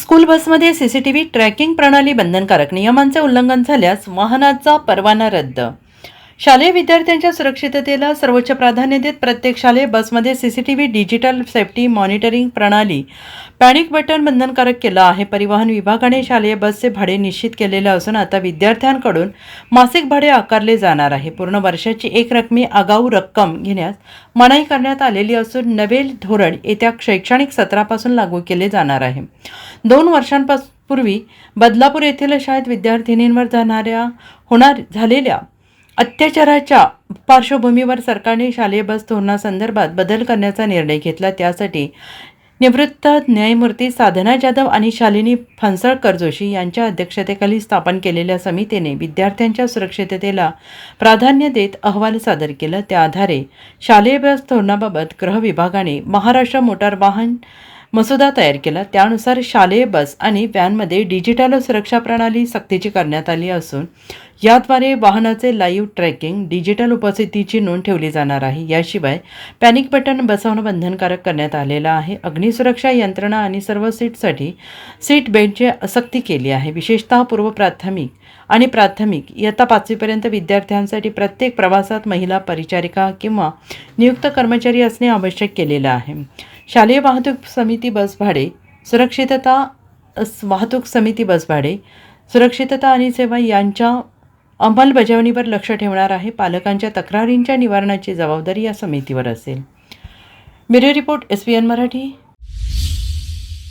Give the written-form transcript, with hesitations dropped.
School बसमध्ये CCTV tracking प्रणाली बंधनकारक. नियमांचे उल्लंघन झाल्यास वाहनाचा परवाना रद्द. शालेय विद्यार्थ्यांच्या सुरक्षिततेला सर्वोच्च प्राधान्य देत प्रत्येक शालेय बसमध्ये सीसीटीव्ही डिजिटल सेफ्टी मॉनिटरिंग प्रणाली पॅनिक बटन बंधनकारक केलं आहे. परिवहन विभागाने शालेय बसचे भाडे निश्चित केलेले असून आता विद्यार्थ्यांकडून मासिक भाडे आकारले जाणार आहे. पूर्ण वर्षाची एक रकमी आगाऊ रक्कम घेण्यास मनाई करण्यात आलेली असून नवे धोरण येत्या शैक्षणिक सत्रापासून लागू केले जाणार आहे. 2 वर्षांपूर्वी बदलापूर येथील शाळेत विद्यार्थिनींवर झालेल्या अत्याचाराच्या पार्श्वभूमीवर सरकारने शालेय बस धोरणासंदर्भात बदल करण्याचा निर्णय घेतला. त्यासाठी निवृत्त न्यायमूर्ती साधना जाधव आणि शालिनी फणसळकर जोशी यांच्या अध्यक्षतेखाली स्थापन केलेल्या समितीने विद्यार्थ्यांच्या सुरक्षिततेला प्राधान्य देत अहवाल सादर केला. त्या आधारे शालेय बस धोरणाबाबत गृह विभागाने महाराष्ट्र मोटार वाहन मसुदा तयार केला. त्यानुसार शालेय बस आणि व्हॅनमध्ये डिजिटल सुरक्षा प्रणाली सक्तीची करण्यात आली असून याद्वारे वाहनाचे लाईव्ह ट्रॅकिंग, डिजिटल उपस्थितीची नोंद ठेवली जाणार आहे. याशिवाय पॅनिक बटन बसवणं बंधनकारक करण्यात आलेलं आहे. अग्निसुरक्षा यंत्रणा आणि सर्व सीटसाठी सीट बेल्टची सक्ती केली आहे. विशेषतः पूर्व प्राथमिक आणि प्राथमिक इयत्ता 5वीपर्यंत विद्यार्थ्यांसाठी प्रत्येक प्रवासात महिला परिचारिका किंवा नियुक्त कर्मचारी असणे आवश्यक केलेलं आहे. शालेय वाहतूक समिती बस भाडे सुरक्षितता आणि सेवा यांच्या अंमलबजावणीवर लक्ष ठेवणार आहे. पालकांच्या तक्रारींच्या निवारणाची जबाबदारी या समितीवर असेल. Bureau report SBN Marathi.